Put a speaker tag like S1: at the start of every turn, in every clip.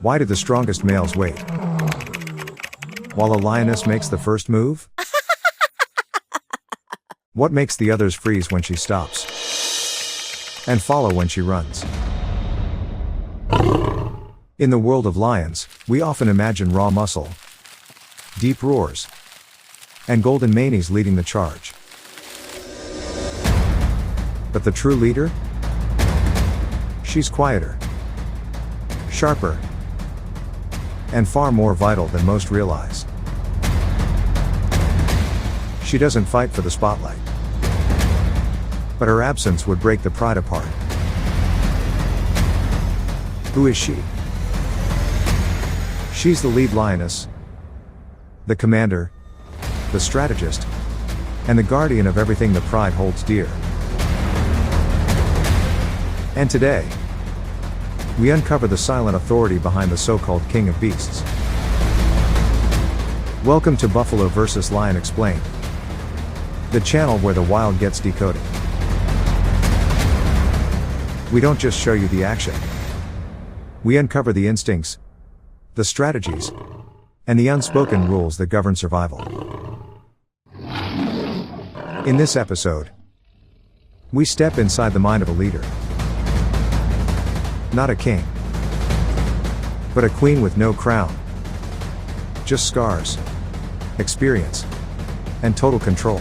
S1: Why do the strongest males wait while a lioness makes the first move? What makes the others freeze when she stops and follow when she runs? In the world of lions, we often imagine raw muscle, deep roars, and golden manes leading the charge. But the true leader? She's quieter, sharper, and far more vital than most realize. She doesn't fight for the spotlight, but her absence would break the pride apart. Who is she? She's the lead lioness, the commander, the strategist, and the guardian of everything the pride holds dear. And today, we uncover the silent authority behind the so-called king of beasts. Welcome to Buffalo vs. Lion Explained, the channel where the wild gets decoded. We don't just show you the action. We uncover the instincts, the strategies, and the unspoken rules that govern survival. In this episode, we step inside the mind of a leader. Not a king, but a queen with no crown. Just scars, experience, and total control.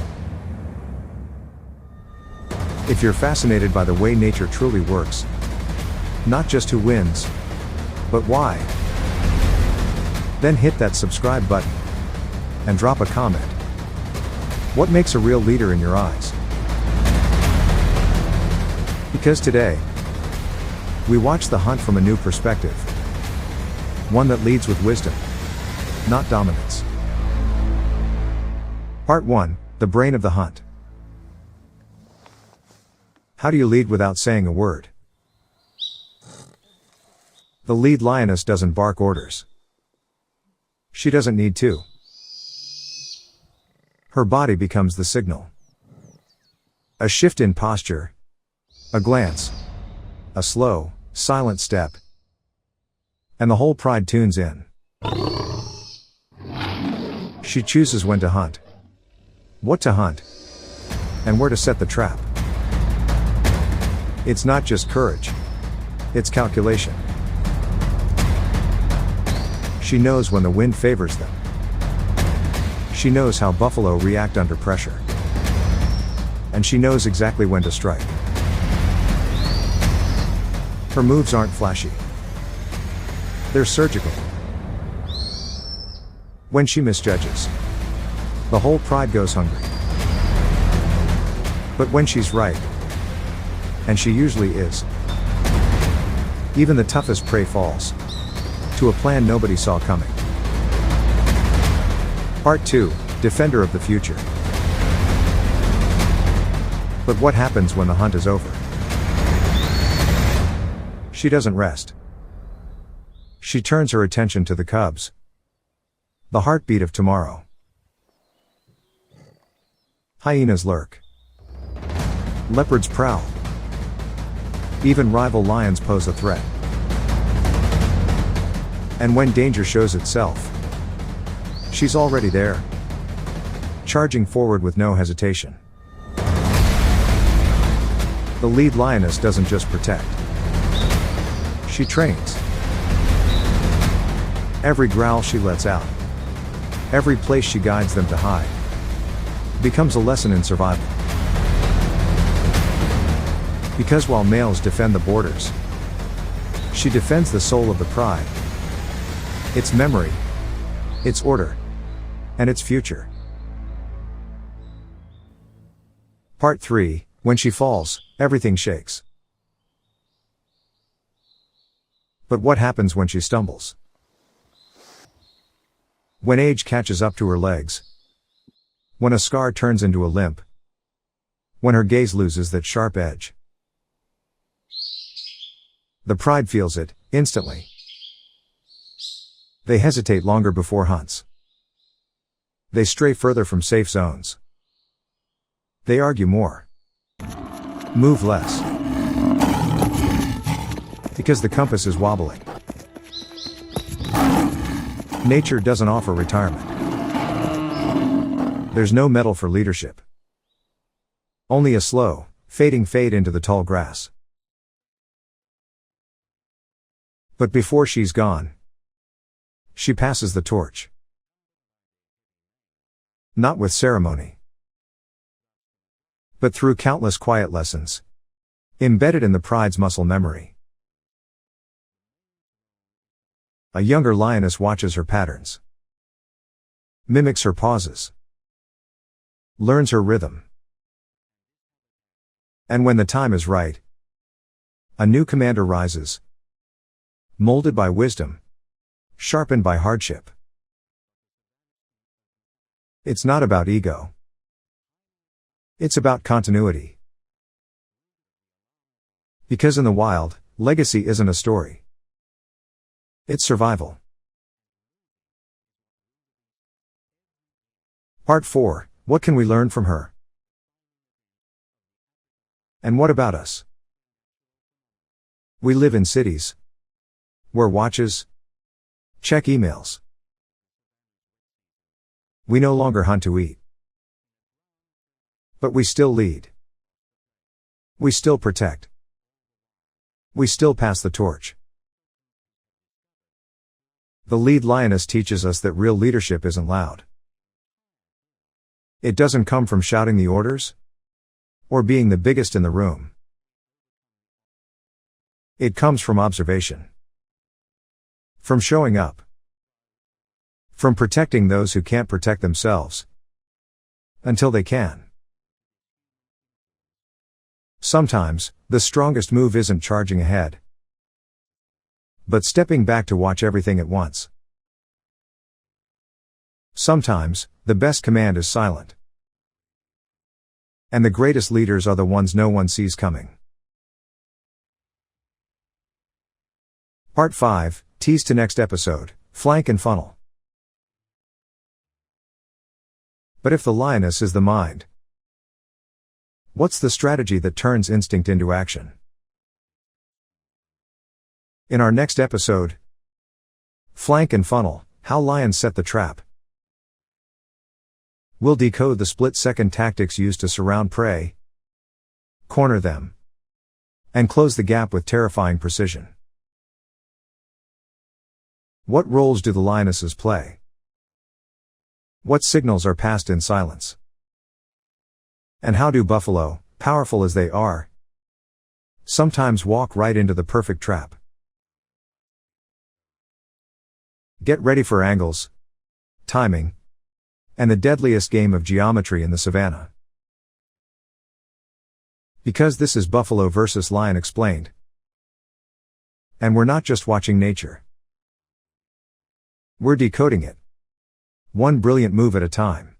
S1: If you're fascinated by the way nature truly works, not just who wins, but why, then hit that subscribe button and drop a comment. What makes a real leader in your eyes? Because today, we watch the hunt from a new perspective. One that leads with wisdom, not dominance. Part 1, the brain of the hunt. How do you lead without saying a word? The lead lioness doesn't bark orders. She doesn't need to. Her body becomes the signal. A shift in posture, a glance, a slow, silent step, and the whole pride tunes in. She chooses when to hunt, what to hunt, and where to set the trap. It's not just courage, it's calculation. She knows when the wind favors them. She knows how buffalo react under pressure. And she knows exactly when to strike. Her moves aren't flashy. They're surgical. When she misjudges, the whole pride goes hungry. But when she's right, and she usually is, even the toughest prey falls to a plan nobody saw coming. Part 2, Defender of the Future. But what happens when the hunt is over? She doesn't rest. She turns her attention to the cubs, the heartbeat of tomorrow. Hyenas lurk. Leopards prowl. Even rival lions pose a threat. And when danger shows itself, she's already there, charging forward with no hesitation. The lead lioness doesn't just protect. She trains. Every growl she lets out, every place she guides them to hide, becomes a lesson in survival. Because while males defend the borders, she defends the soul of the pride, its memory, its order, and its future. Part 3, when she falls, everything shakes. But what happens when she stumbles? When age catches up to her legs? When a scar turns into a limp? When her gaze loses that sharp edge? The pride feels it, instantly. They hesitate longer before hunts. They stray further from safe zones. They argue more. Move less. Because the compass is wobbling. Nature doesn't offer retirement. There's no medal for leadership. Only a slow, fading fade into the tall grass. But before she's gone, she passes the torch. Not with ceremony, but through countless quiet lessons, embedded in the pride's muscle memory. A younger lioness watches her patterns, mimics her pauses, learns her rhythm. And when the time is right, a new commander rises, molded by wisdom, sharpened by hardship. It's not about ego. It's about continuity. Because in the wild, legacy isn't a story. It's survival. Part 4. What can we learn from her? And what about us? We live in cities. Wear watches. Check emails. We no longer hunt to eat. But we still lead. We still protect. We still pass the torch. The lead lioness teaches us that real leadership isn't loud. It doesn't come from shouting the orders, or being the biggest in the room. It comes from observation. From showing up. From protecting those who can't protect themselves. Until they can. Sometimes, the strongest move isn't charging ahead, but stepping back to watch everything at once. Sometimes, the best command is silent. And the greatest leaders are the ones no one sees coming. Part 5, tease to next episode, flank and funnel. But if the lioness is the mind, what's the strategy that turns instinct into action? In our next episode, Flank and Funnel, How Lions Set the Trap. We'll decode the split-second tactics used to surround prey, corner them, and close the gap with terrifying precision. What roles do the lionesses play? What signals are passed in silence? And how do buffalo, powerful as they are, sometimes walk right into the perfect trap? Get ready for angles, timing, and the deadliest game of geometry in the savanna. Because this is Buffalo versus Lion Explained. And we're not just watching nature. We're decoding it. One brilliant move at a time.